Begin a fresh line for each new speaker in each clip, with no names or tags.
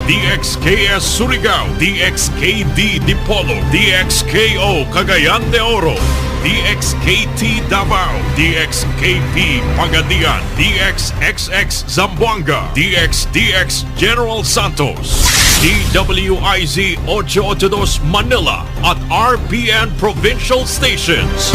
DXKS Surigao, DXKD Dipolo, DXKO Cagayan de Oro, DXKT Davao, DXKP Pagadian, DXXX Zamboanga, DXDX General Santos, DWIZ 882 Manila at RPN Provincial Stations.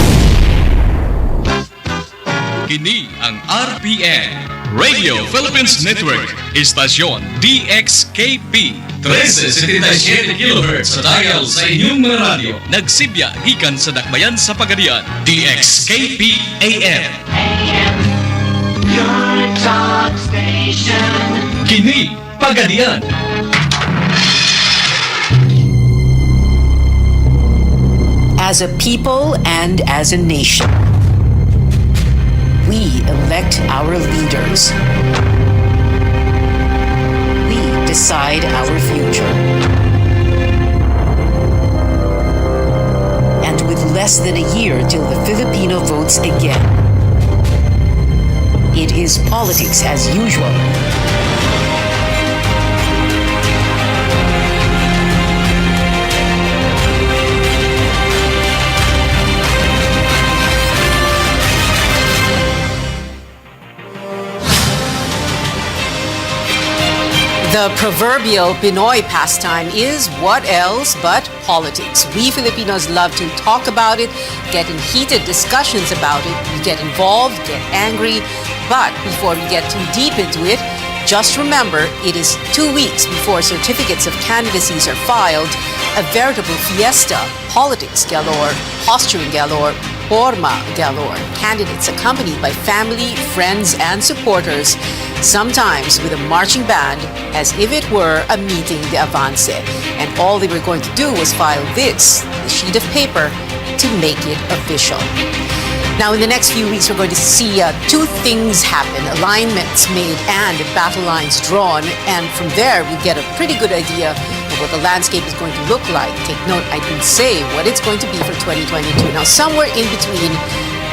Kini ang RPN Radio Philippines Network, Istasyon DXKP 1377 kHz sa dial sa inyong mga radyo. Nagsibya gikan sa dakbayan sa Pagadian, DXKP AM.
Your talk station.
Kini Pagadian.
As a people and as a nation, we elect our leaders. We decide our future. And with less than a year till the Filipino votes again, it is politics as usual. The proverbial Pinoy pastime is what else but politics. We Filipinos love to talk about it, get in heated discussions about it, we get involved, get angry. But before we get too deep into it, just remember it is 2 weeks before certificates of candidacies are filed, a veritable fiesta, politics galore, posturing galore, forma galore, candidates accompanied by family, friends, and supporters, sometimes with a marching band as if it were a meeting de avance. And all they were going to do was file this, the sheet of paper, to make it official. Now, in the next few weeks, we're going to see two things happen: alignments made and battle lines drawn. And from there, we get a pretty good idea of what the landscape is going to look like. Take note, I didn't say what it's going to be for 2022. Now, somewhere in between,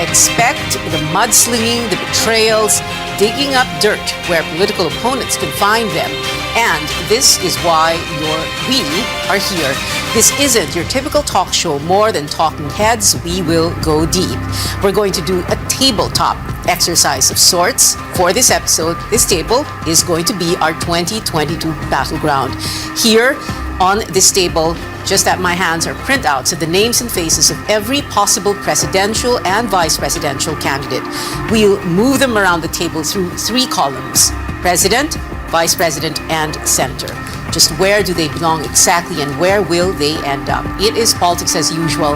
expect the mudslinging, the betrayals, digging up dirt where political opponents can find them. And this is why we are here. This isn't your typical talk show. More than talking heads, we will go deep. We're going to do a tabletop exercise of sorts. For this episode, this table is going to be our 2022 battleground. Here on this table, just at my hands, are printouts of the names and faces of every possible presidential and vice presidential candidate. We'll move them around the table through 3 columns: President, Vice President, and Center. Just where do they belong exactly and where will they end up? It is politics as usual.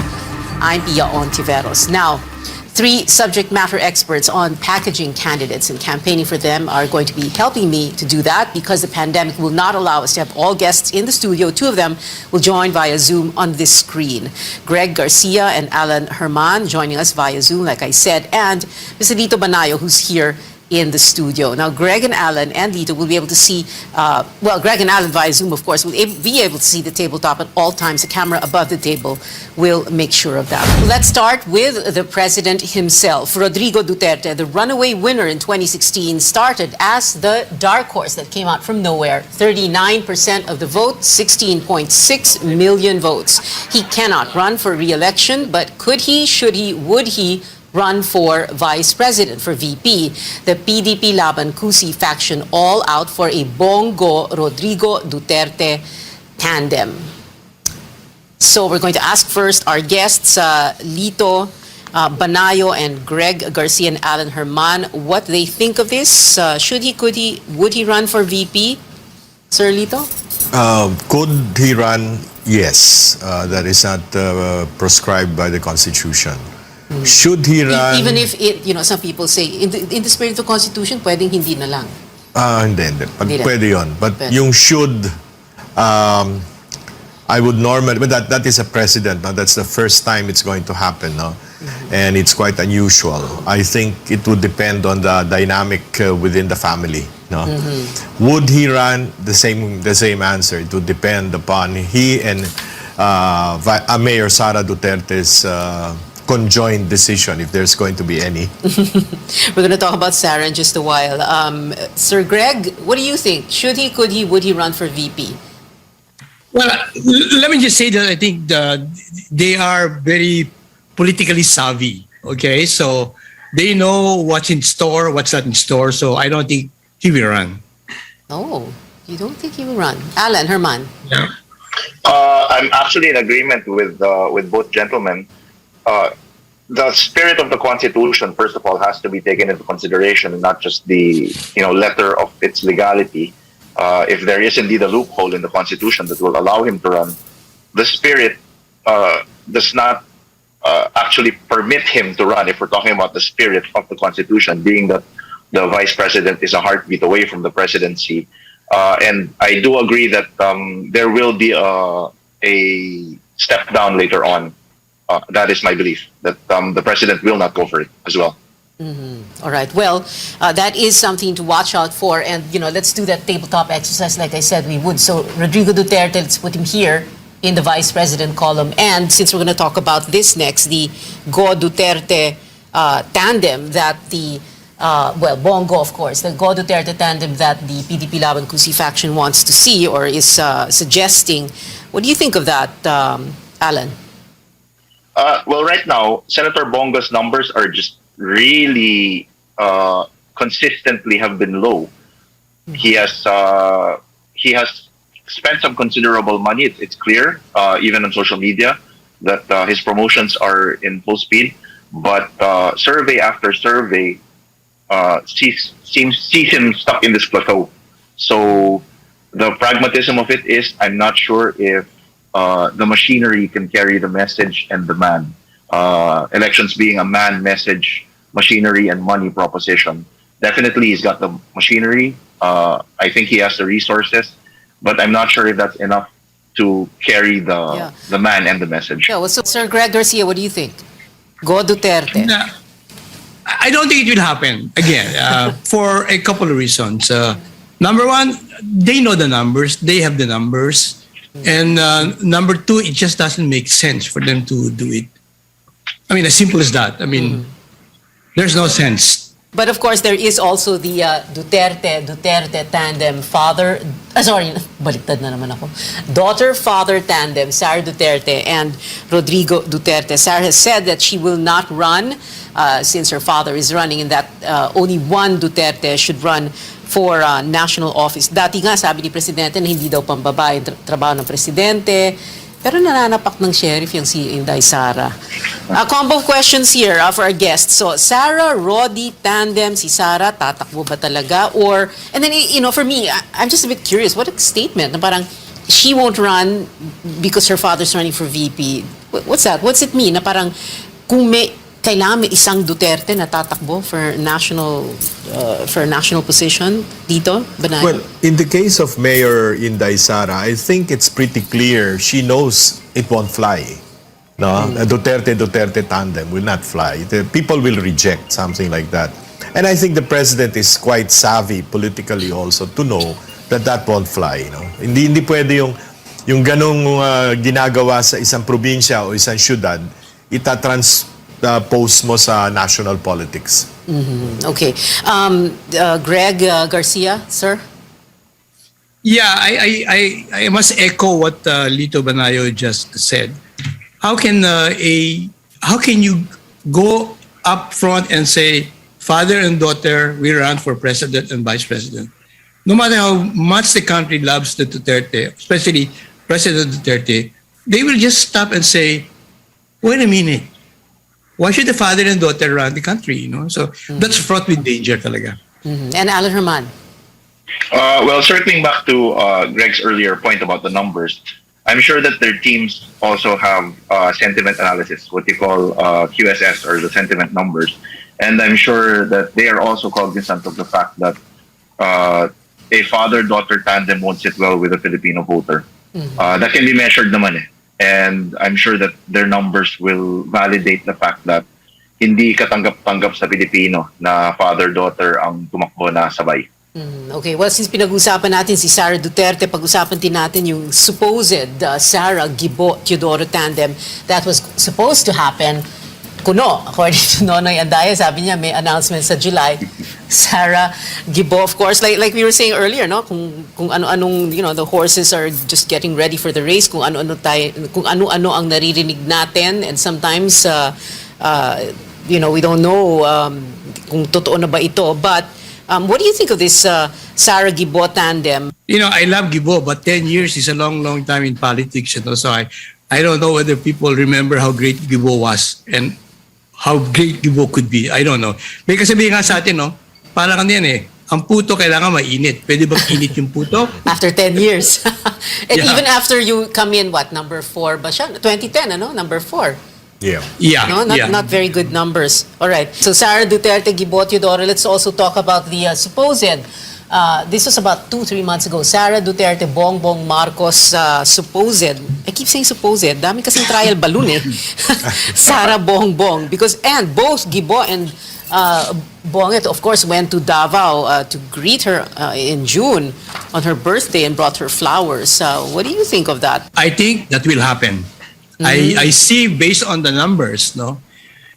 I'm Pia Ontiveros. Now, 3 subject matter experts on packaging candidates and campaigning for them are going to be helping me to do that because the pandemic will not allow us to have all guests in the studio. 2 of them will join via Zoom on this screen. Greg Garcia and Alan Herman joining us via Zoom, like I said, and Mr. Lito Banayo, who's here in the studio. Now, Greg and Alan and Lito will be able to see, Greg and Alan via Zoom, of course, will be able to see the tabletop at all times. The camera above the table will make sure of that. Let's start with the president himself. Rodrigo Duterte, the runaway winner in 2016, started as the dark horse that came out from nowhere. 39% of the vote, 16.6 million votes. He cannot run for re-election, but could he, should he, would he run for vice president, for VP? The PDP Laban Kusi faction all out for a Bongo Rodrigo Duterte tandem. So we're going to ask first our guests, Lito Banayo and Greg Garcia and Alan Herman, what they think of this. Should he, could he, would he run for VP? Sir Lito?
Could he run? Yes. That is not prescribed by the Constitution. Should he run?
Even if it, some people say, in the spirit of the Constitution, pwedeng hindi na lang.
Hindi. Pwede yun. But yung should, I would normally, but that is a precedent. No? That's the first time it's going to happen. No? And it's quite unusual. I think it would depend on the dynamic within the family. No? Would he run? The same answer. It would depend upon he and Mayor Sara Duterte's conjoined decision if there's going to be any.
We're going to talk about Sarah in just a while. Sir Greg, what do you think? Should he, could he, would he run for VP?
Well, let me just say that I think they are very politically savvy. Okay, so they know what's in store, what's not in store. So I don't think he will run.
Oh, you don't think he will run? Alan, Herman.
Yeah.
I'm actually in agreement with both gentlemen. The spirit of the Constitution, first of all, has to be taken into consideration, and not just the letter of its legality. If there is indeed a loophole in the Constitution that will allow him to run, the spirit does not actually permit him to run. If we're talking about the spirit of the Constitution, being that the Vice President is a heartbeat away from the presidency. And I do agree that there will be a step down later on. That is my belief, that the President will not go for it as well.
All right. Well, that is something to watch out for. And, let's do that tabletop exercise like I said we would. So, Rodrigo Duterte, let's put him here in the Vice President column. And since we're going to talk about this next, the Go Duterte tandem that the Bongo, of course, the Go Duterte tandem that the PDP Laban Kusi faction wants to see or is suggesting. What do you think of that, Alan?
Well, right now, Senator Bongo's numbers are just really consistently have been low. He has spent some considerable money. It's clear, even on social media, that his promotions are in full speed. But survey after survey sees him stuck in this plateau. So the pragmatism of it is, I'm not sure if the machinery can carry the message and the man. Elections being a man, message, machinery, and money proposition. Definitely he's got the machinery. I think he has the resources, but I'm not sure if that's enough to carry the man and the message.
Yeah, well, so Sir Greg Garcia, what do you think? Go Duterte.
I don't think it will happen again for a couple of reasons. Number one, they know the numbers. They have the numbers. And number two, it just doesn't make sense for them to do it. I mean, as simple as that. I mean, there's no sense.
But of course, there is also the Duterte tandem baliktad na naman ako. Daughter-father tandem, Sara Duterte and Rodrigo Duterte. Sara has said that she will not run since her father is running, and that only one Duterte should run for national office. Dati nga, sabi ni Presidente na hindi daw pambabae ang trabaho ng Presidente. Pero nananapak ng sheriff yung si Inday Sara. Combo of questions here for our guests. So, Sara, Rodi, tandem, si Sara, tatakbo ba talaga? Or, and then, for me, I'm just a bit curious. What a statement. Na parang, she won't run because her father's running for VP. What's that? What's it mean? Na parang, kung kailangan may isang Duterte na tatakbo for national position dito? Banayan?
Well, in the case of Mayor Inday Sara, I think it's pretty clear she knows it won't fly. No, a Duterte tandem will not fly. The people will reject something like that. And I think the president is quite savvy politically also to know that won't fly. Hindi pwede yung ganong ginagawa sa isang probinsya o isang syudad, post mo sa national politics.
Okay. Greg Garcia, sir?
Yeah, I must echo what Lito Banayo just said. How can you go up front and say father and daughter we run for president and vice president? No matter how much the country loves the Duterte, especially President Duterte, they will just stop and say, wait a minute. Why should the father and daughter run the country? So that's fraught with danger talaga.
And Alan Herman?
Well, circling back to Greg's earlier point about the numbers, I'm sure that their teams also have sentiment analysis, what you call QSS, or the sentiment numbers. And I'm sure that they are also cognizant of the fact that a father-daughter tandem won't sit well with a Filipino voter. That can be measured naman eh. And I'm sure that their numbers will validate the fact that hindi katanggap-tanggap sa Pilipino na father-daughter ang tumakbo na sabay.
Okay, well, since pinag-usapan natin si Sara Duterte, pag-usapan din natin yung supposed Sara Gibo Teodoro tandem that was supposed to happen kuno, according to Nonoy Andaya, sabi niya may announcement sa July. Sara Gibo, of course, like we were saying earlier, no, kung ano-anong, the horses are just getting ready for the race, kung ano-ano ang naririnig natin, and sometimes we don't know kung totoo na ba ito, but what do you think of this Sara Gibo tandem?
I love Gibo, but 10 years is a long, long time in politics. So I don't know whether people remember how great Gibo was and how great Gibo could be. I don't know. May kasabihin nga sa atin, no? Parang ano yan ang puto kailangan mainit. Pwede bang init yung puto?
After 10 years. And
Yeah.
even after you come in, number 4 ba siya? 2010, number 4.
Yeah.
Yeah.
No, not very good numbers. All right. So Sara Duterte, Gibo, Teodoro, let's also talk about the supposed, this was about 2-3 months ago, Sara Duterte, Bongbong Marcos, supposed, I keep saying supposed, dami kasing trial balloon Sara Bongbong, and both Gibo and Bonget, of course, went to Davao to greet her in June on her birthday and brought her flowers. What do you think of that?
I think that will happen. I see, based on the numbers, no,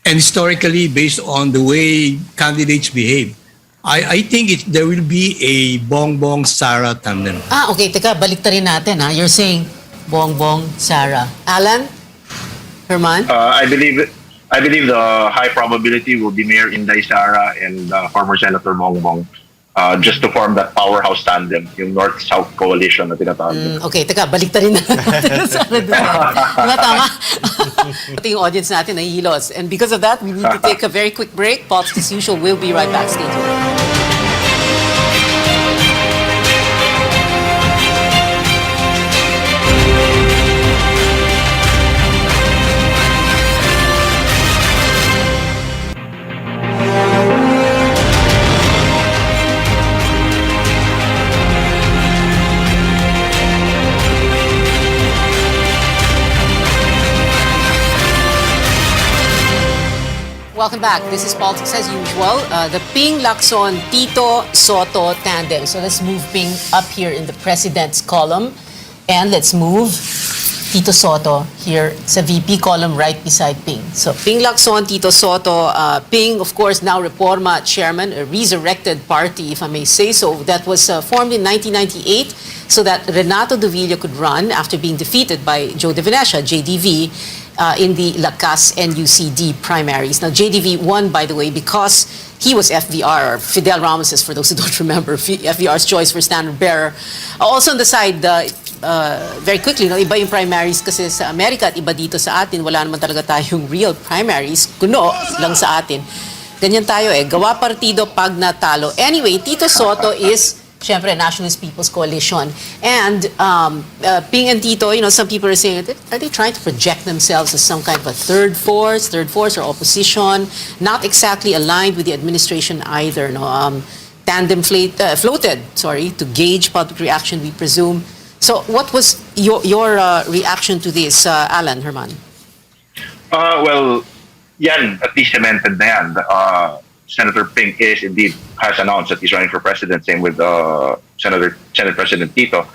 and historically based on the way candidates behave, I think there will be a Bongbong Sara tandem.
Okay, teka, baliktarin natin You're saying Bongbong Sara. Alan? Herman?
I believe the high probability will be Mayor Inday Sara and former Senator Bongbong, just to form that powerhouse tandem, yung North-South coalition na tinatawag.
Okay, teka, baliktarin na natin. Tama? Pati yung audience natin nahihilos. And because of that, we need to take a very quick break. Politics as usual, we'll be right back. Stay tuned. Welcome back. This is Politics as usual. The Ping Lacson Tito Soto tandem. So let's move Ping up here in the President's column. And let's move Tito Soto here sa VP column right beside Ping. So Ping Lacson, Tito Soto. Ping, of course, now Reforma chairman, a resurrected party, if I may say so, that was formed in 1998 so that Renato Duvilla could run after being defeated by Joe De Venecia, JDV, in the Lakas NUCD primaries. Now, JDV won, by the way, because he was FVR, or Fidel Ramos's, for those who don't remember, FVR's choice for standard bearer. Also on the side, very quickly, iba yung primaries kasi sa Amerika at iba dito sa atin. Wala naman talaga tayong real primaries. Kuno lang sa atin. Ganyan tayo gawa partido pag natalo. Anyway, Tito Soto is syempre, Nationalist People's Coalition. And Ping and Tito, some people are saying, are they trying to project themselves as some kind of a third force or opposition? Not exactly aligned with the administration either. Tandem floated, to gauge public reaction, we presume. So what was your reaction to this, Alan, Herman?
Well, yan, at least cemented na yan. Senator Ping has announced that he's running for president. Same with Senate President Tito.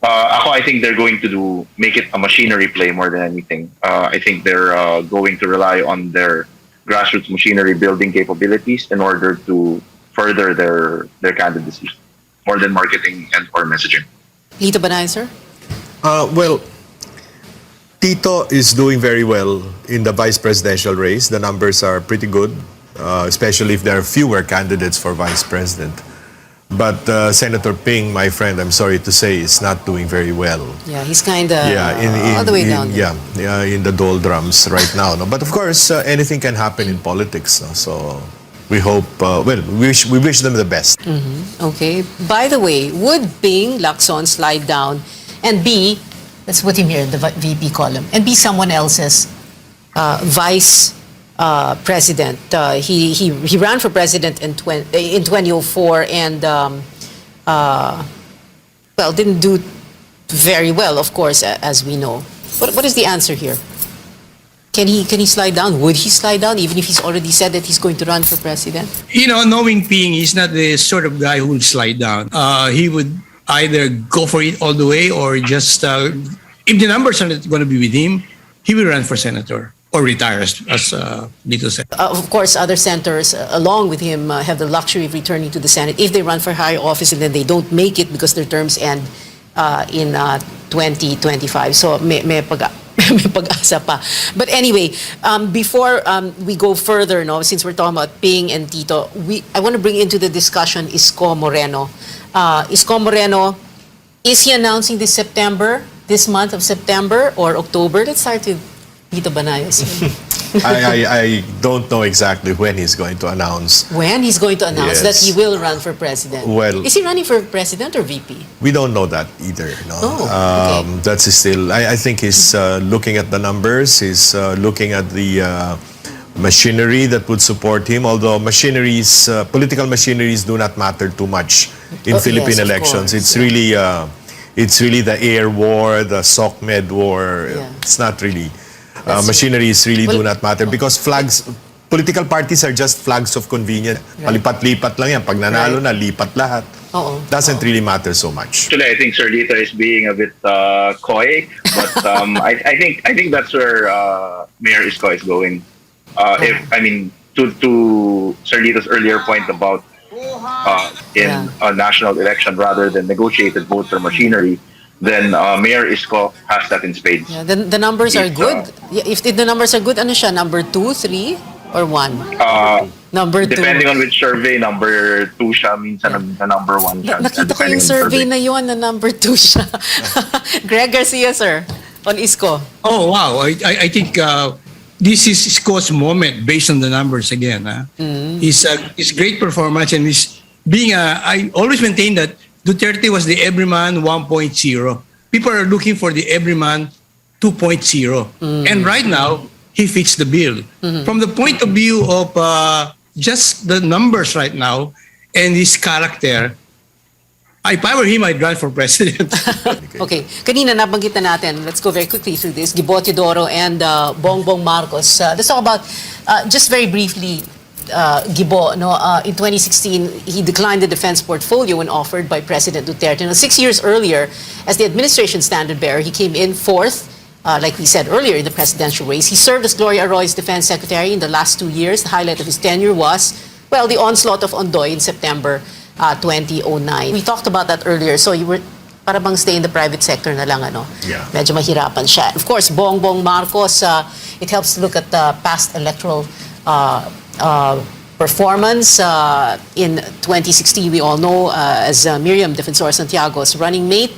I think they're going to make it a machinery play more than anything. I think they're going to rely on their grassroots machinery building capabilities in order to further their candidacy, more than marketing and or messaging.
Lito Banay, sir?
Well, Tito is doing very well in the vice presidential race. The numbers are pretty good. Especially if there are fewer candidates for vice president. But Senator Ping, my friend, I'm sorry to say, is not doing very well.
Yeah, he's kind of all the way down.
In the doldrums right now. But of course, anything can happen in politics. So we hope, we wish them the best.
Mm-hmm. Okay. By the way, would Ping Lacson slide down and be, let's put him here in the VP column, and be someone else's vice president? He ran for president in 2004 and didn't do very well, of course, as we know. What is the answer here? Can he slide down? Would he slide down even if he's already said that he's going to run for president?
Knowing Ping, he's not the sort of guy who would slide down. He would either go for it all the way or just if the numbers are not going to be with him, he will run for senator. or retire, as Lito said.
Of course, other senators, along with him, have the luxury of returning to the Senate if they run for higher office and then they don't make it because their terms end in 2025. So may pag-asa pa. But anyway, before we go further, no, since we're talking about Ping and Tito, I want to bring into the discussion Isko Moreno. Isko Moreno, is he announcing this month of September or October? Let's start with Tito Banayos.
I don't know exactly when he's going to announce.
When he's going to announce that
Yes.
he will run for president?
Well-
Is he running for president or VP?
We don't know that either. No?
Oh, okay.
That's still. I think he's looking at the numbers. He's looking at the machinery that would support him. Although machineries, political machineries, do not matter too much in Philippine
yes, of
elections.
course,
It's really the air war, the SOCMED war.
Yeah.
It's not really.
That's
Machineries really do
Well-
not matter because political parties are just flags of convenience. Palipat-lipat lang yan. Pag nanalo na, lipat lahat.
Oo.
Doesn't really matter so much.
Actually, I think Sir Lito is being a bit coy, but I think that's where Mayor Isko is going. To Sir Lito's earlier point about in a national election rather than negotiated voter machinery, then Mayor Isko has that in spades.
Yeah, the numbers are
It's,
good. If the numbers are good, ano siya? Number 2, 3, or 1? Number 2.
Depending on which survey, number 2 siya, minsan na number 1 siya.
Nakita ko
depending
yung
on
survey na yun na number 2 siya. Greg Garcia, sir, on Isko.
Oh, wow. I think this is Isko's moment based on the numbers again. His great performance and his being I always maintain that Duterte was the everyman 1.0. People are looking for the everyman 2.0. And right now, he fits the bill. From the point of view of just the numbers right now and his character, if I were him, I'd run for president.
Okay. Kanina nabanggit na natin. Let's go very quickly through this. Gibo Teodoro and Bongbong Marcos. Let's talk about, just very briefly, Gibo. No, in 2016, he declined the defense portfolio when offered by President Duterte. Now, 6 years earlier, as the administration standard bearer, he came in fourth, like we said earlier, in the presidential race. He served as Gloria Arroyo's defense secretary in the last 2 years. The highlight of his tenure was, well, the onslaught of Ondoy in September 2009. We talked about that earlier. So you were para bang stay in the private sector na lang, ano?
Yeah.
Medyo mahirapan siya. Of course, Bongbong Marcos, it helps to look at the past electoral performance. In 2016, we all know, as Miriam Defensor Santiago's running mate,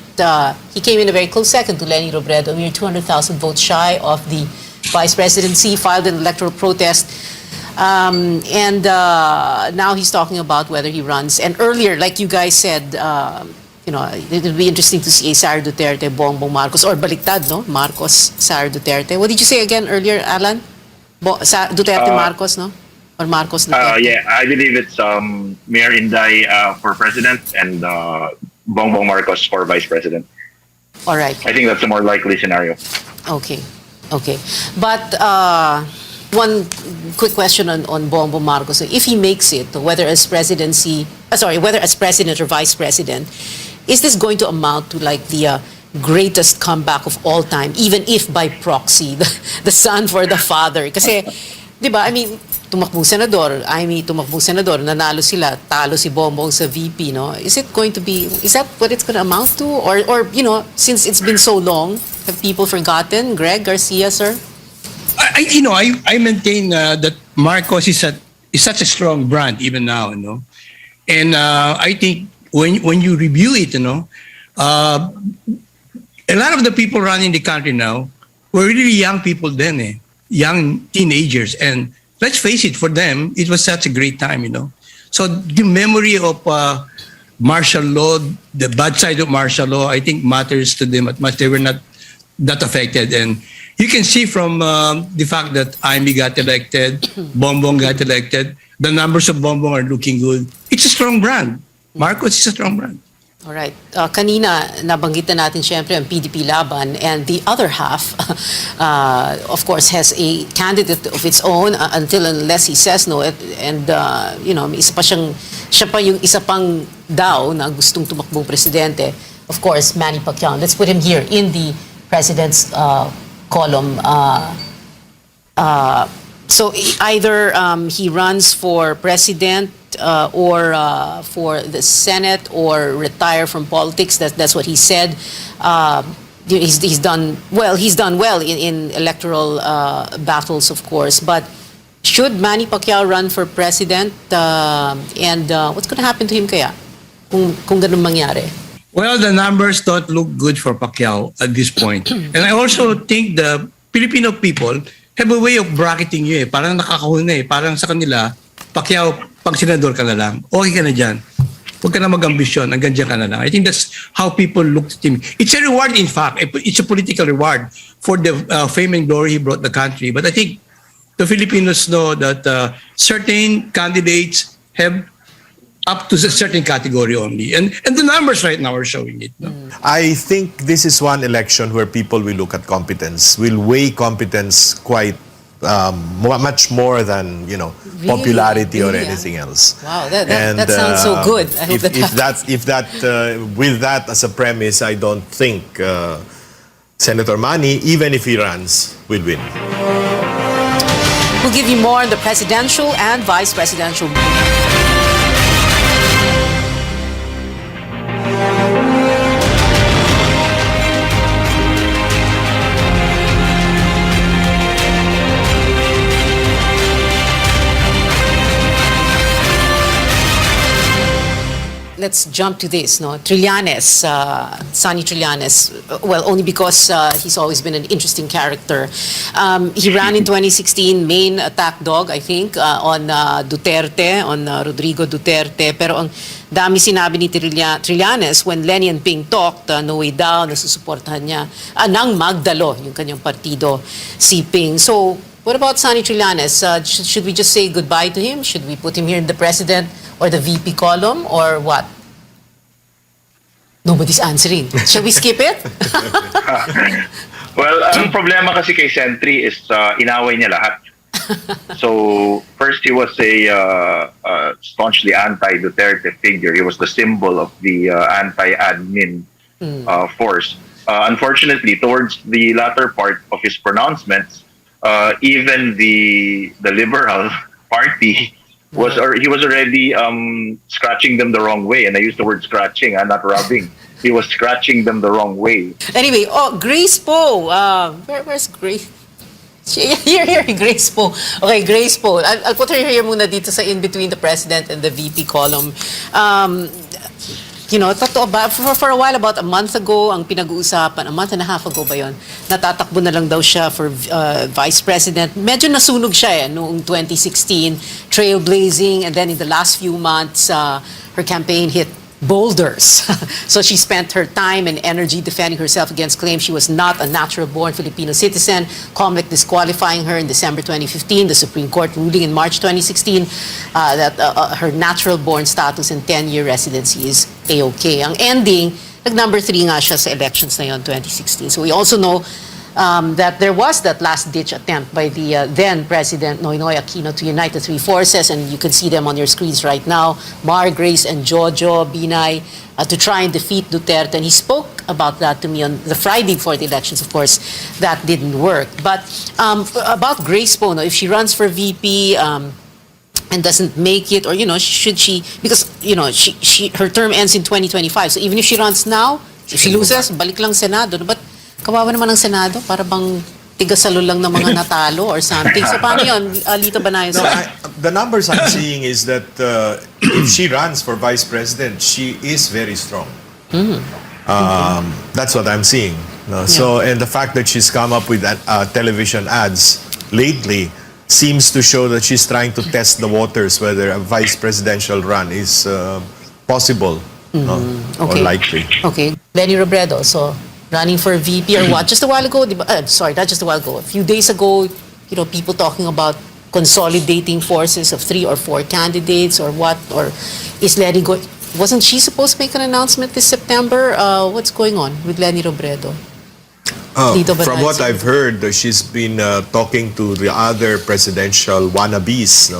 he came in a very close second to Lenny Robredo, a mere 200,000 votes shy of the vice presidency, filed an electoral protest. And now he's talking about whether he runs. And earlier, like you guys said, it would be interesting to see a Sara Duterte, Bongbong Marcos, or baliktad, no? Marcos, Sara Duterte. What did you say again earlier, Alan? Duterte Marcos, no? Or Marcos Duterte?
Yeah, I believe it's Mayor Inday for president and Bongbong Marcos for vice president.
All right.
I think that's a more likely scenario.
Okay. But one quick question on Bongbong Marcos. If he makes it, whether as president or vice president, is this going to amount to like the greatest comeback of all time, even if by proxy, the son for the father? Kasi, di ba, tumakbong senador, nanalo sila, talo si Bongbong sa VP, no? Is that what it's going to amount to? Or since it's been so long, have people forgotten? Greg Garcia, sir?
I maintain that Marcos is such a strong brand even now, and I think when you review it, a lot of the people running the country now were really young people then, young teenagers, and let's face it, for them it was such a great time, So the memory of martial law, the bad side of martial law, I think matters to them as much. They were not that affected, and you can see from the fact that Amy got elected, Bongbong got elected, the numbers of Bongbong are looking good. It's a strong brand. Marcos is a strong brand.
All right. Kanina, nabanggit na natin siyempre ang PDP laban, and the other half, of course, has a candidate of its own until unless he says no. And siya pa yung isa pang daw na gustong tumakbong presidente. Of course, Manny Pacquiao. Let's put him here in the president's column. So either he runs for president or for the Senate or retire from politics. That's what he said. He's done well. He's done well in electoral battles, of course. But should Manny Pacquiao run for president? And what's going to happen to him kaya kung ganun mangyari?
Well, the numbers don't look good for Pacquiao at this point. And I also think the Filipino people have a way of bracketing you eh. Parang nakakahul na eh. Parang sa kanila, Pacquiao, pag senador ka na lang, okay ka na dyan. Huwag ka na mag-ambisyon, hanggang dyan ka na lang. I think that's how people look at him. It's a reward, in fact. It's a political reward for the fame and glory he brought the country. But I think the Filipinos know that certain candidates have up to a certain category only. And the numbers right now are showing it. No?
I think this is one election where people will look at competence, will weigh competence quite much more than
Really?
popularity or
Really?
anything else.
Wow, that sounds so good. I hope
with that as a premise, I don't think Senator Manny, even if he runs, will win.
We'll give you more on the presidential and vice presidential. Let's jump to this, no? Trillanes, Sonny Trillanes. Well, only because he's always been an interesting character. He ran in 2016, main attack dog, I think, on Duterte, on Rodrigo Duterte. Pero ang dami sinabi ni Trillanes when Lenny and Ping talked, no way down, nasusuportahan niya, ng Magdalo, yung kanyang partido, si Ping. So, what about Sonny Trillanes? Should we just say goodbye to him? Should we put him here in the president or the VP column or what? Nobody's answering. Shall we skip it?
Well, ang problema kasi kay Sentry is inaway niya lahat. So, first he was a staunchly anti-Duterte figure. He was the symbol of the anti-admin force. Unfortunately, towards the latter part of his pronouncements, even the Liberal Party he was already scratching them the wrong way, and I use the word scratching, not rubbing. He was scratching them the wrong way.
Anyway, Grace Poe. Where's Grace? Here, Grace Poe. Okay, Grace Poe. I'll put her here muna dito sa in between the president and the VP column. Totoo ba? For a while, about a month ago, ang pinag-uusapan, a month and a half ago ba yun, natatakbo na lang daw siya for vice president. Medyo nasunog siya noong 2016, trailblazing, and then in the last few months, her campaign hit boulders. So she spent her time and energy defending herself against claims she was not a natural-born Filipino citizen, COMELEC disqualifying her in December 2015, the Supreme Court ruling in March 2016 that her natural-born status and 10-year residency is A-OK. Ang ending, nag-number 3 nga siya sa elections na yon 2016. So we also know that there was that last-ditch attempt by the then-President Noynoy Aquino to unite the three forces, and you can see them on your screens right now, Mar, Grace, and Jojo, Binay, to try and defeat Duterte. And he spoke about that to me on the Friday before the elections. Of course, that didn't work. But about Grace Poe, if she runs for VP and doesn't make it, or, should she, because, her term ends in 2025. So even if she runs now, if she loses, balik lang Senado. But kawawa naman ng Senado, para bang tigasalo lang ng mga natalo or something. So paano yun, Lito Banayo?
The numbers I'm seeing is that if she runs for vice president, she is very strong. That's what I'm seeing. So, and the fact that she's come up with television ads lately seems to show that she's trying to test the waters whether a vice presidential run is possible or likely.
Okay. Lenny Robredo, so running for VP or what? Just a while ago, sorry, not just a while ago, a few days ago, people talking about consolidating forces of 3 or 4 candidates or what? Or is Lenny going? Wasn't she supposed to make an announcement this September? What's going on with Lenny Robredo?
From what I've heard, she's been talking to the other presidential wannabes,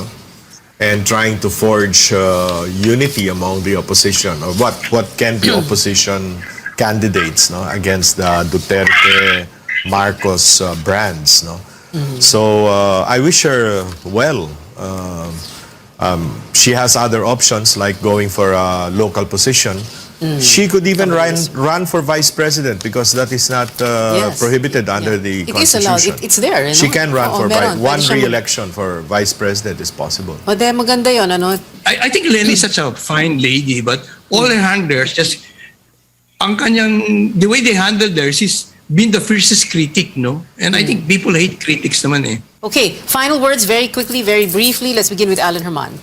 and trying to forge unity among the opposition, or what can be opposition candidates against the Duterte Marcos brands. So I wish her well. She has other options like going for a local position. She could even run for vice president because that is not
Yes.
prohibited under the
It is allowed.
constitution.
It's there. You know?
She can run
Oo,
for
meron.
one
Pwede siya
re-election for vice president is possible.
O, de, maganda yun, ano?
I think Lenny is such a fine lady, but all her handlers just, the way they handle her, she's been the fiercest critic, no? And I think people hate critics naman eh.
Okay, final words very quickly, very briefly. Let's begin with Alan Herman.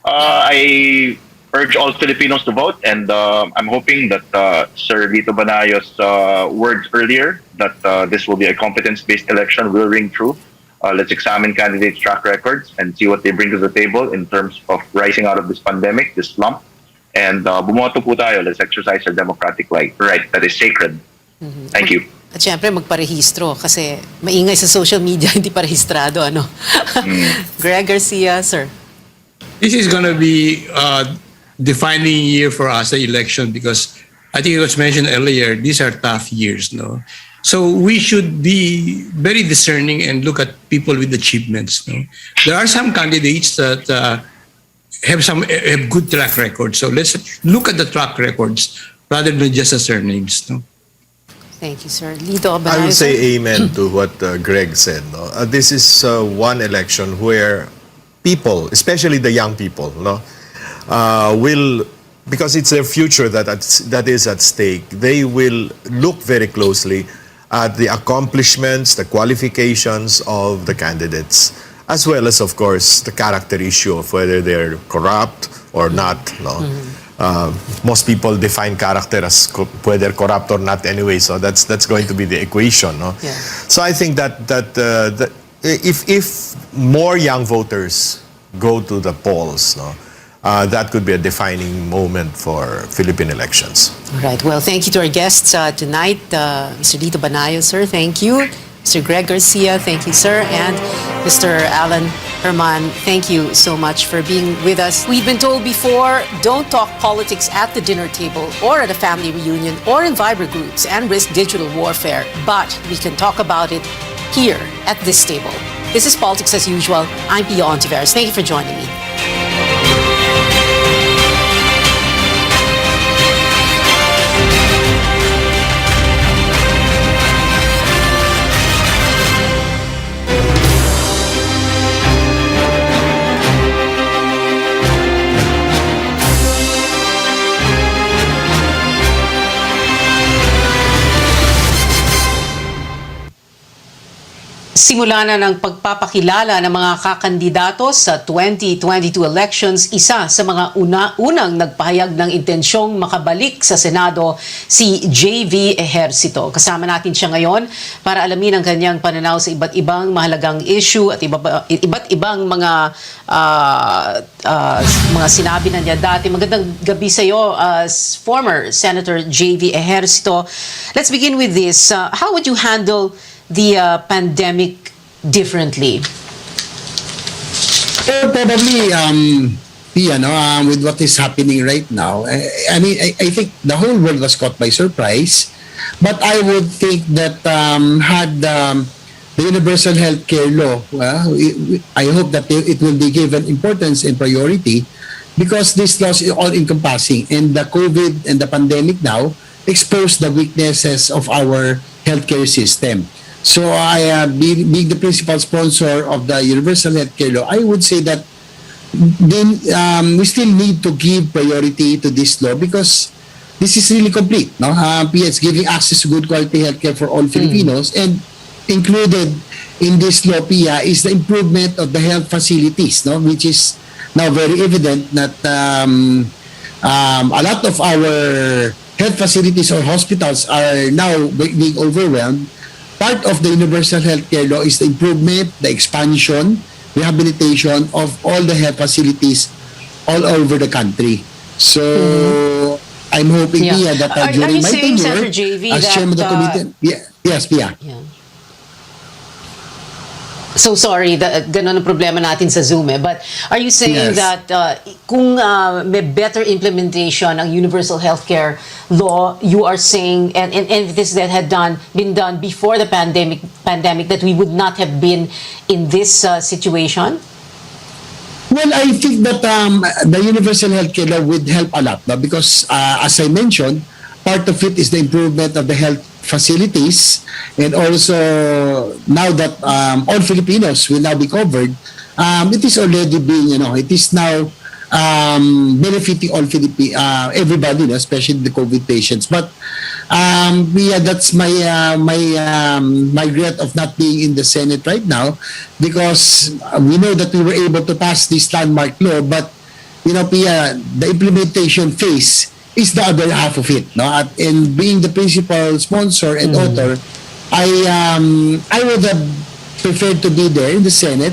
I urge all Filipinos to vote, and I'm hoping that Sir Lito Banayo's words earlier, that this will be a competence-based election, will ring true. Let's examine candidates' track records and see what they bring to the table in terms of rising out of this pandemic, this slump. And bumoto po tayo. Let's exercise our democratic right that is sacred. Thank you.
At syempre, magparehistro kasi maingay sa social media, hindi pa rehistrado, ano? Greg Garcia, sir.
This is going to be a defining year for us, the election, because I think it was mentioned earlier, these are tough years, no? So we should be very discerning and look at people with achievements, no? There are some candidates that have good track records. So let's look at the track records rather than just the surnames, no?
Thank you, sir. Lito,
I would
sir?
say amen to what Greg said. No? This is one election where people, especially the young people, no, will, because it's their future that is at stake, they will look very closely at the accomplishments, the qualifications of the candidates, as well as, of course, the character issue of whether they're corrupt or not. No? Most people define character as whether corrupt or not anyway, so that's going to be the equation. No?
Yeah.
So I think that if more young voters go to the polls, no, that could be a defining moment for Philippine elections.
All right. Well, thank you to our guests tonight. Mr. Lito Banayo, sir, thank you. Mr. Greg Garcia, thank you, sir. And Mr. Alan Herman, thank you so much for being with us. We've been told before, don't talk politics at the dinner table or at a family reunion or in Viber groups and risk digital warfare. But we can talk about it here at this table. This is Politics as Usual. I'm Pia Ontiveros. Thank you for joining me. Simula na ng pagpapakilala ng mga kakandidato sa 2022 elections, isa sa mga unang nagpahayag ng intensyong makabalik sa Senado si JV Ejercito. Kasama natin siya ngayon para alamin ang kanyang pananaw sa iba't ibang mahalagang issue at iba't ibang mga sinabi na niya dati. Magandang gabi sa iyo, former Senator JV Ejercito. Let's begin with this. How would you handle the pandemic differently?
Probably, with what is happening right now, I think the whole world was caught by surprise. But I would think that had the universal healthcare law, I hope that it will be given importance and priority because this law is all-encompassing. And the COVID and the pandemic now expose the weaknesses of our healthcare system. So being the principal sponsor of the universal healthcare law, I would say that then we still need to give priority to this law because this is really complete. No, it's giving access to good quality healthcare for all Filipinos, and included in this law, Pia, is the improvement of the health facilities, no, which is now very evident that a lot of our health facilities or hospitals are now being overwhelmed. Part of the universal healthcare law is the improvement, the expansion, rehabilitation of all the health facilities all over the country. So I'm hoping, Pia, that during my tenure as chairman of the committee, yes, Pia.
Yeah. So sorry, ganun ang problema natin sa Zoom eh. But are you saying
Yes.
that kung may better implementation ng universal healthcare law, you are saying, and this that had been done before the pandemic, that we would not have been in this situation?
Well, I think that the universal healthcare law would help a lot, no? Because as I mentioned, part of it is the improvement of the health facilities, and also now that all Filipinos will now be covered, it is already being, it is now benefiting all everybody, especially the COVID patients. But that's my regret of not being in the Senate right now, because we know that we were able to pass this landmark law, but Pia, the implementation phase is the other half of it, no? And being the principal sponsor and author, I would have preferred to be there in the Senate,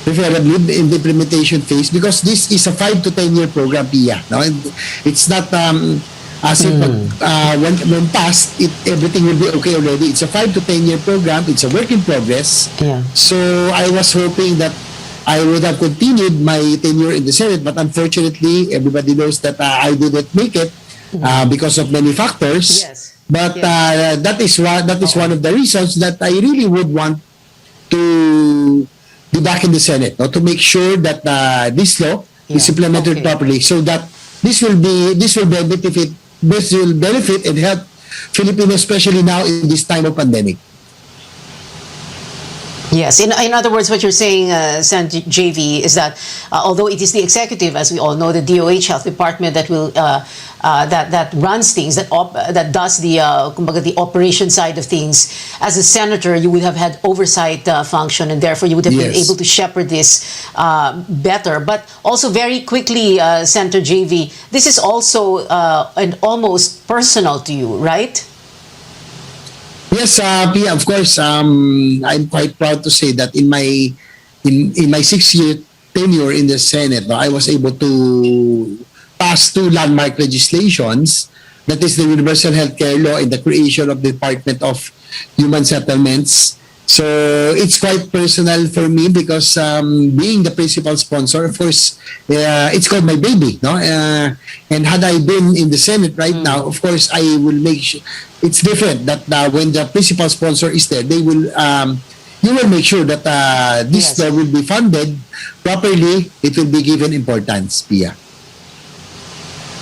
preferably in the implementation phase, because this is a 5 to 10 year program, Pia. No, and it's not as if when passed, everything will be okay already. It's a 5 to 10 year program. It's a work in progress.
Yeah.
So I was hoping that I would have continued my tenure in the Senate, but unfortunately, everybody knows that I didn't make it because of many factors.
Yes.
But that is one of the reasons that I really would want to be back in the Senate, no? To make sure that this law is implemented properly, so that this will benefit and help Filipinos, especially now in this time of pandemic.
Yes. In other words, what you're saying, Senator JV, is that although it is the executive, as we all know, the DOH Health Department that will that runs things, that does the kumbaga, the operation side of things, as a senator, you would have had oversight function, and therefore you would have been able to shepherd this better. But also very quickly, Senator JV, this is also and almost personal to you, right?
Yes, Pia, of course. I'm quite proud to say that in my 6-year tenure in the Senate, I was able to pass 2 landmark legislations. That is the Universal Healthcare Law and the creation of the Department of Human Settlements. So it's quite personal for me because being the principal sponsor, of course, it's called my baby, no? And had I been in the Senate right now, of course, I will make sure it's different that when the principal sponsor is there, they will you will make sure that this law will be funded properly. It will be given importance, Pia.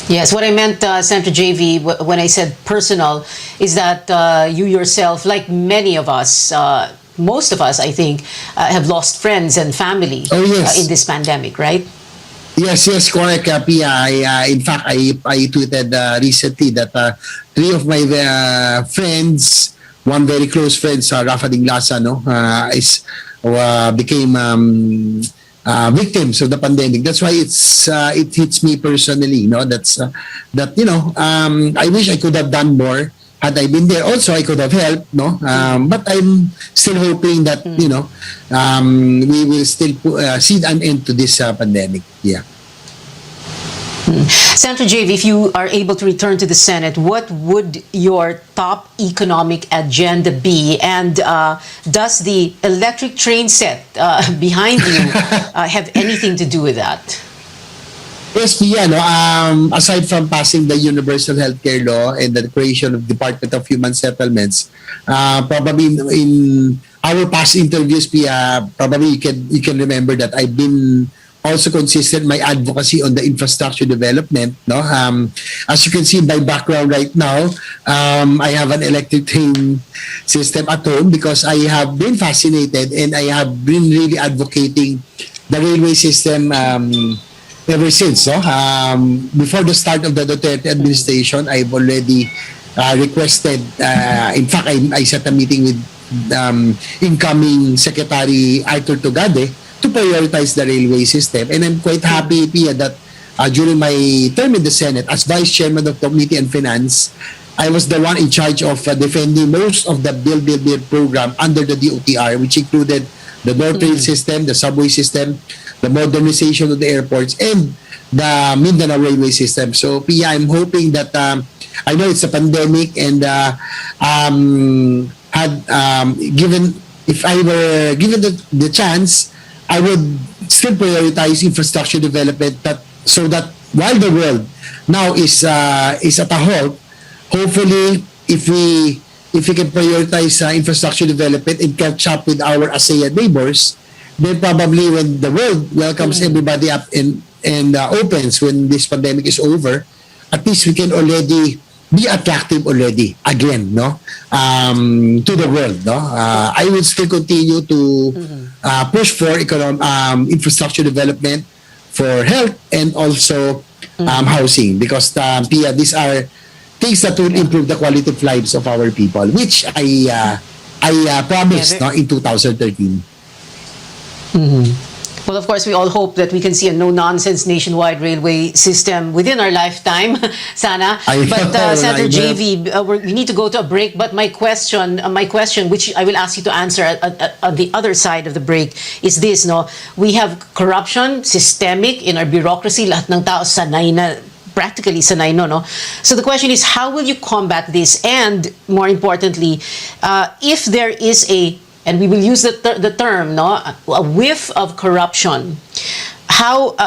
Yes, what I meant, Senator JV, when I said personal, is that you yourself, like many of us, most of us, I think, have lost friends and family in this pandemic, right?
Yes, correct, Pia. In fact, I tweeted recently that 3 of my friends, one very close friend, Rafa Dinglasa, became victims of the pandemic. That's why it hits me personally. That's I wish I could have done more. Had I been there, also I could have helped. But I'm still hoping that we will still see an end to this pandemic. Yeah.
Senator JV, if you are able to return to the Senate, what would your top economic agenda be? And does the electric train set behind you have anything to do with that?
Yes, Pia, aside from passing the Universal Healthcare Law and the creation of Department of Human Settlements, probably in our past interviews, Pia, probably you can remember that I've been also consistent my advocacy on the infrastructure development. As you can see in my background right now, I have an electric train system at home because I have been fascinated and I have been really advocating the railway system ever since. Before the start of the Duterte administration, I've already requested, in fact, I set a meeting with incoming Secretary Arthur Tugade to prioritize the railway system. And I'm quite happy, Pia, that during my term in the Senate as Vice Chairman of the Committee on Finance, I was the one in charge of defending most of the Build program under the DOTR, which included the North Rail system, the subway system, the modernization of the airports, and the Mindanao railway system. So, Pia, I'm hoping that I know it's a pandemic and had given if I were given the chance, I would still prioritize infrastructure development so that while the world now is at a halt, hopefully if we can prioritize infrastructure development and catch up with our ASEAN neighbors, then probably when the world welcomes everybody up and opens when this pandemic is over, at least we can already be attractive already again, no, to the world, no. I will still continue to push for infrastructure development, for health, and also housing, because Pia, these are things that will improve the quality of lives of our people, which I promised, no, in 2013.
Well, of course, we all hope that we can see a no-nonsense nationwide railway system within our lifetime, sana. But Senator JV, we need to go to a break. But my question, which I will ask you to answer at the other side of the break, is this: no, we have corruption, systemic in our bureaucracy. Lahat ng tao sanay na, practically sanay, no. So the question is, how will you combat this? And more importantly, if there is and we will use the term, no, a whiff of corruption, how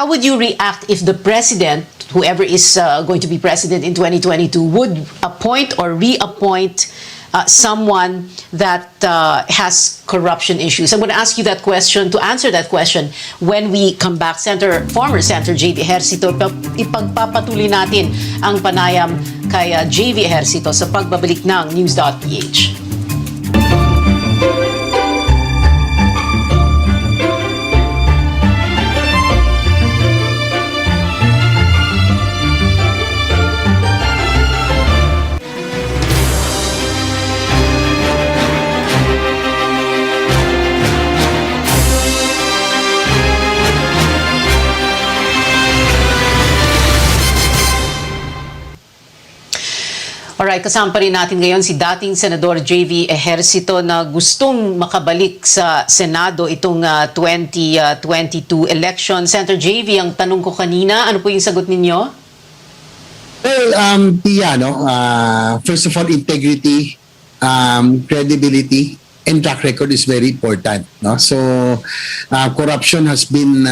would you react if the president, whoever is going to be president in 2022, would appoint or reappoint someone that has corruption issues? I'm going to ask you that question, to answer that question, when we come back. Former Senator JV Ejercito, ipagpapatuloy natin ang panayam kay JV Ejercito sa pagbabalik ng News.ph. Alright, kasama pa rin natin ngayon si dating Senador JV Ejercito na gustong makabalik sa Senado itong 2022 election. Senator JV, ang tanong ko kanina, ano po yung sagot ninyo?
Well, Pia, no, first of all, integrity, credibility, and track record is very important, no? So, corruption has been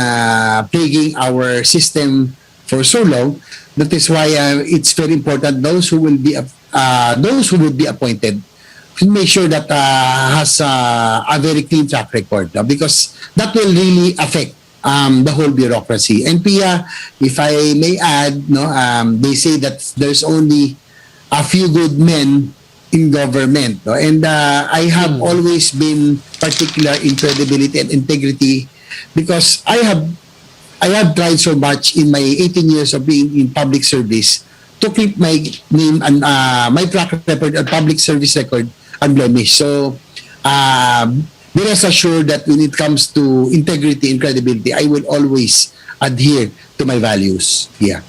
plaguing our system for so long. That is why it's very important those who will be appointed to make sure that has a very clean track record, because that will really affect the whole bureaucracy. And Pia, if I may add, no, they say that there's only a few good men in government, no? And I have always been particular in credibility and integrity, because I have tried so much in my 18 years of being in public service to keep my name and my track record and public service record unblemished. So, be rest assured that when it comes to integrity and credibility, I will always adhere to my values. Yeah.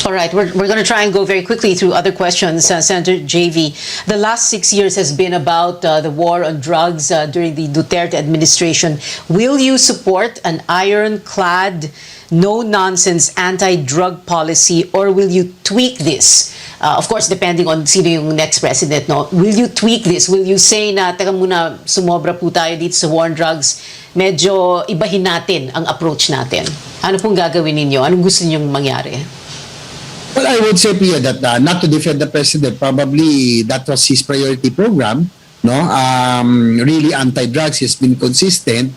All right, we're going to try and go very quickly through other questions. Senator JV, the last 6 years has been about the war on drugs during the Duterte administration. Will you support an ironclad, no-nonsense anti-drug policy, or will you tweak this? Of course, depending on sino yung next president, no? Will you tweak this? Will you say na, teka muna, sumobra po tayo dito sa war on drugs, medyo ibahin natin ang approach natin? Ano pong gagawin ninyo? Anong gusto ninyong mangyari?
Well, I would say, Pia, that not to defend the president, probably that was his priority program, no? Really anti-drugs, has been consistent.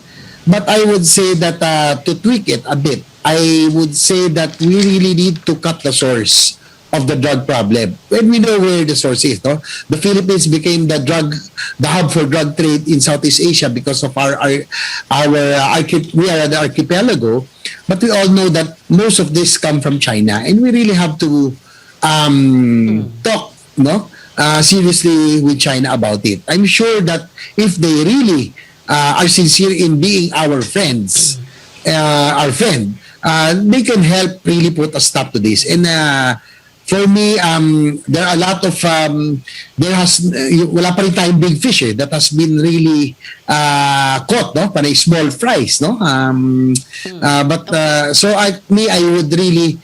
But I would say that to tweak it a bit, I would say that we really need to cut the source of the drug problem. When we know where the source is, no? The Philippines became the hub for drug trade in Southeast Asia because of we are the archipelago, but we all know that most of this come from China, and we really have to talk, no, seriously with China about it. I'm sure that if they really are sincere in being our friends, they can help really put a stop to this. And for me, there are a lot of wala pa rin tayong big fish that has been really caught, no, para small fries, no. But so I would really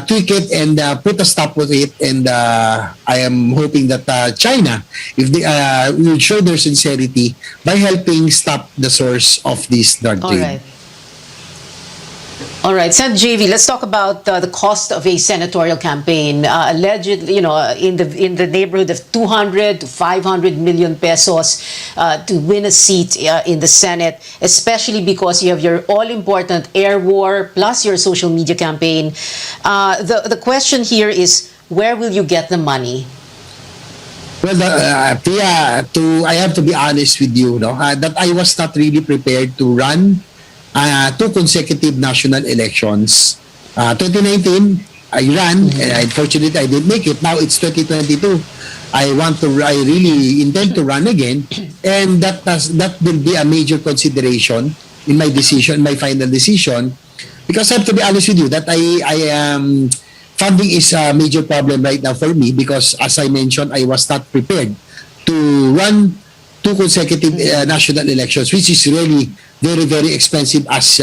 tweak it and put a stop with it. And I am hoping that China, if they will show their sincerity by helping stop the source of this drug
All
trade.
right. All right, Sen. JV, let's talk about the cost of a senatorial campaign. Allegedly, in the neighborhood of 200 to 500 million pesos to win a seat in the Senate, especially because you have your all-important air war plus your social media campaign. The question here is, where will you get the money?
Well, Pia, I have to be honest with you, that I was not really prepared to run 2 consecutive national elections. 2019, I ran, and unfortunately, I didn't make it. Now it's 2022. I really intend to run again, and that will be a major consideration in my decision, my final decision, because I have to be honest with you that funding is a major problem right now for me, because as I mentioned, I was not prepared to run 2 consecutive national elections, which is really very, very expensive, as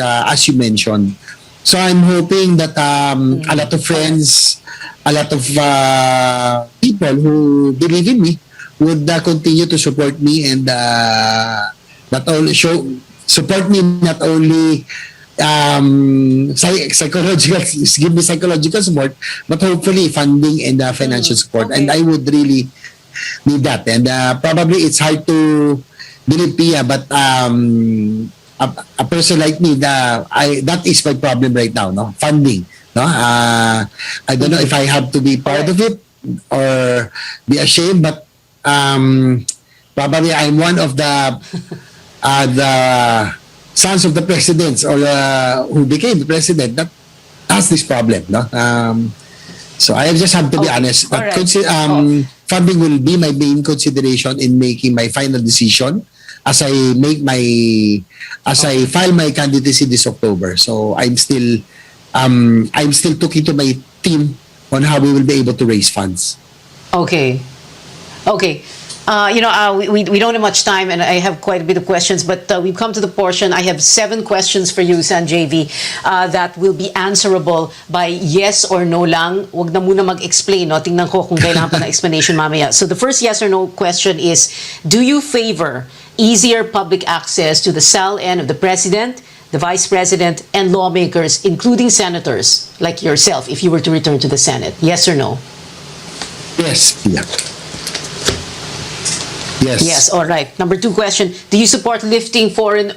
you mentioned. So I'm hoping that a lot of friends, a lot of people who believe in me would continue to support me, and not only support me, not only psychological, give me psychological support, but hopefully funding and financial support.
Okay.
And I would really need that. And probably it's hard to believe, Pia, but a person like me, that is my problem right now, funding. I don't know if I have to be proud of it or be ashamed, but probably I'm one of the sons of the presidents, or who became the president, that has this problem. So I just have to be honest. But
All right.
Funding will be my main consideration in making my final decision as I file my candidacy this October. So I'm still talking to my team on how we will be able to raise funds.
Okay. We don't have much time, and I have quite a bit of questions, but we've come to the portion. I have 7 questions for you, San JV, that will be answerable by yes or no lang. Wag na muna mag-explain. Tingnan ko kung kailangan pa na explanation mamaya. So the first yes or no question is, do you favor easier public access to the SALN of the President, the Vice President, and lawmakers, including senators like yourself, if you were to return to the Senate? Yes or no?
Yes. Yeah. Yes.
Yes, all right. Number 2 question. Do you support lifting foreign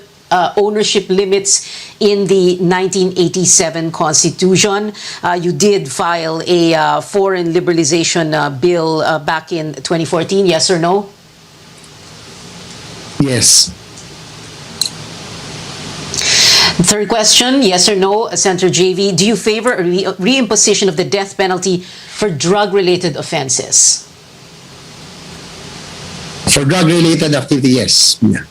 ownership limits in the 1987 Constitution? You did file a foreign liberalization bill back in 2014. Yes or no?
Yes.
Third question, yes or no, Senator JV. Do you favor a reimposition of the death penalty for drug-related offenses?
For drug-related activity, yes. Yeah.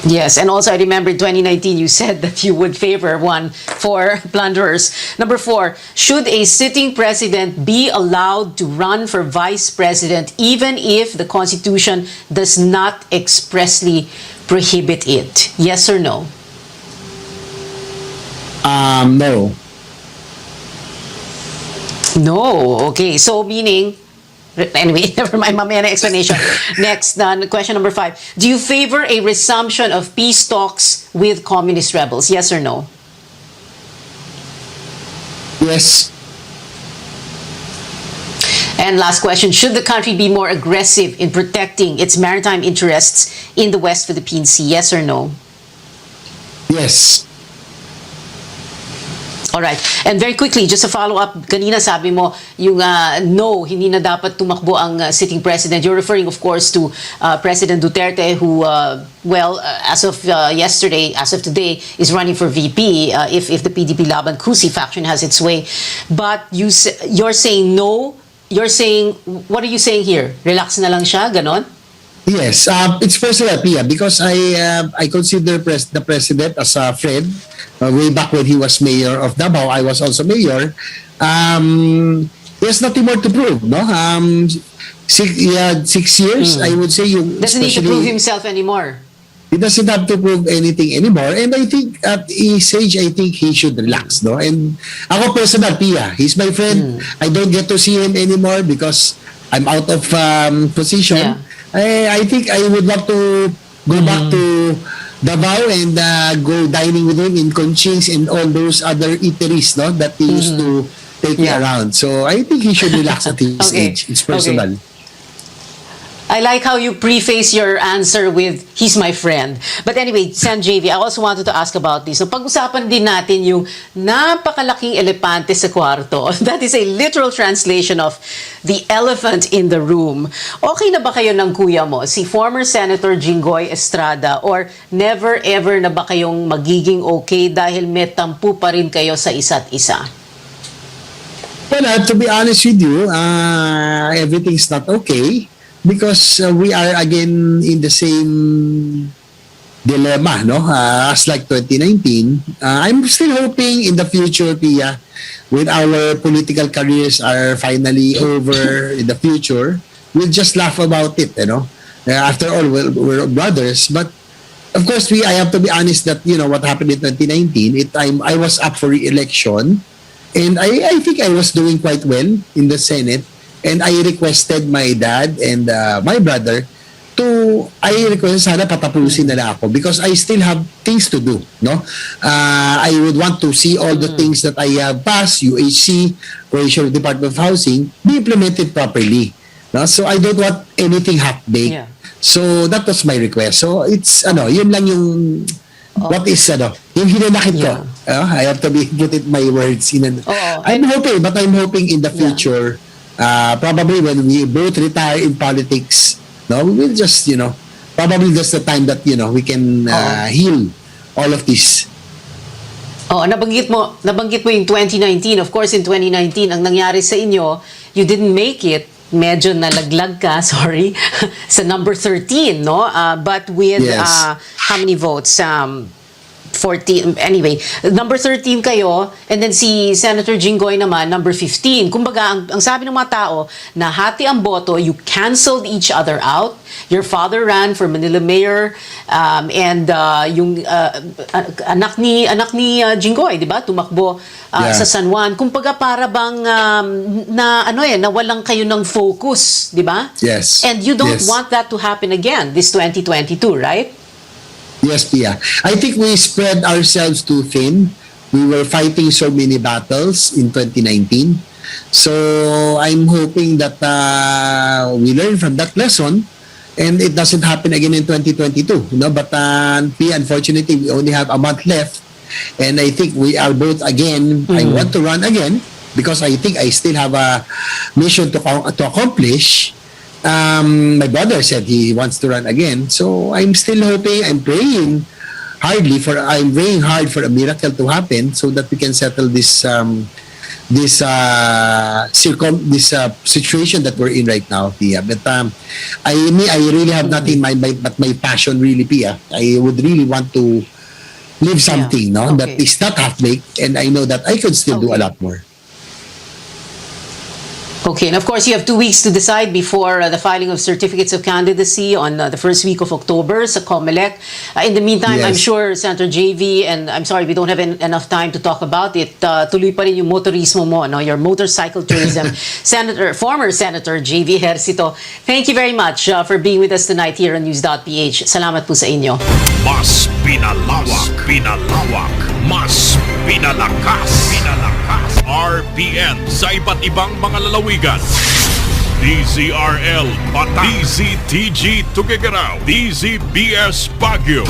Yes, and also I remember in 2019 you said that you would favor one for plunderers. Number 4, should a sitting president be allowed to run for vice president even if the Constitution does not expressly prohibit it? Yes or no?
No.
No. Okay, so meaning... Anyway, never mind, mamaya na explanation. Next, question number 5. Do you favor a resumption of peace talks with communist rebels? Yes or no?
Yes.
And last question, should the country be more aggressive in protecting its maritime interests in the West Philippine Sea? Yes or no?
Yes.
All right. And very quickly, just a follow-up, kanina sabi mo, yung no, hindi na dapat tumakbo ang sitting president. You're referring, of course, to President Duterte, who, as of yesterday, as of today, is running for VP if the PDP Laban Kusi faction has its way. But you're saying no. You're saying, what are you saying here? Relax na lang siya, ganon?
Yes, it's personal, Pia, because I consider the president as a friend. Way back when he was mayor of Davao, I was also mayor. There's nothing more to prove, no? 6 years, I would say.
Doesn't need to prove himself anymore.
He doesn't have to prove anything anymore. And I think at his age, I think he should relax, no? And ako personal, Pia, he's my friend. I don't get to see him anymore because I'm out of position. I think I would love to go back to Davao and go dining with him in Conchings and all those other eateries, no, that he used to take me around. So I think he should relax at his age. It's personal.
I like how you preface your answer with, he's my friend. But anyway, Sen JV, I also wanted to ask about this. So pag-usapan din natin yung napakalaking elepante sa kwarto. That is a literal translation of the elephant in the room. Okay na ba kayo ng kuya mo, si former Senator Jinggoy Estrada, or never ever na ba kayong magiging okay dahil may tampu pa rin kayo sa isa't isa?
Well, to be honest with you, everything's not okay. Because we are again in the same dilemma, no? As like 2019, I'm still hoping in the future, Pia, when our political careers are finally over in the future, we'll just laugh about it, you know? After all, we're brothers. But of course, I have to be honest that, you know, what happened in 2019, I was up for re-election, and I think I was doing quite well in the Senate. And I requested my dad and my brother I requested sana patapusin nila ako because I still have things to do, no? I would want to see all the things that I have passed, UHC, Croatian Department of Housing, be implemented properly. No? So I don't want anything half-baked. Yeah. So that was my request. So it's, yun lang yung, what is, yung hinanakit ko. I have to put it my words in. I'm hoping in the future, probably when we both retire in politics, no, we will just, probably that's the time that, we can heal all of this.
Nabanggit mo yung 2019. Of course, in 2019, ang nangyari sa inyo, you didn't make it. Medyo nalaglag ka, sorry, sa number 13, no? But with, how many votes? 14, anyway, number 13 kayo, and then si Senator Jinggoy naman, number 15. Kumbaga, ang sabi ng mga tao, nahati ang boto, you canceled each other out. Your father ran for Manila Mayor, and yung anak ni Jinggoy, di ba? Tumakbo sa San Juan. Kumbaga, para bang nawalang kayo ng focus, di ba?
Yes.
And you don't want that to happen again, this 2022, right?
Yes, Pia. I think we spread ourselves too thin. We were fighting so many battles in 2019. So I'm hoping that we learn from that lesson and it doesn't happen again in 2022. But Pia, unfortunately, we only have a month left. And I think we are both again, I want to run again because I think I still have a mission to accomplish. My brother said he wants to run again, so I'm still hoping. I'm praying hard for a miracle to happen so that we can settle this situation that we're in right now, Pia. But I really have nothing in mind but my passion, really, Pia. I would really want to live something, that is not half-baked, and I know that I could still do a lot more.
Okay, and of course you have 2 weeks to decide before the filing of certificates of candidacy on the first week of October sa COMELEC. In the meantime, I'm sure Senator JV, and I'm sorry we don't have enough time to talk about it, tuloy pa rin yung motorismo mo, your motorcycle tourism. Former Senator JV Ejercito, thank you very much for being with us tonight here on News.ph. Salamat po sa inyo.
Mas pinalawak, mas pinalakas. RPN sa iba't ibang mga lalawigan. DZRL Bataan, DZTG Tuguegarao, DZBS Baguio.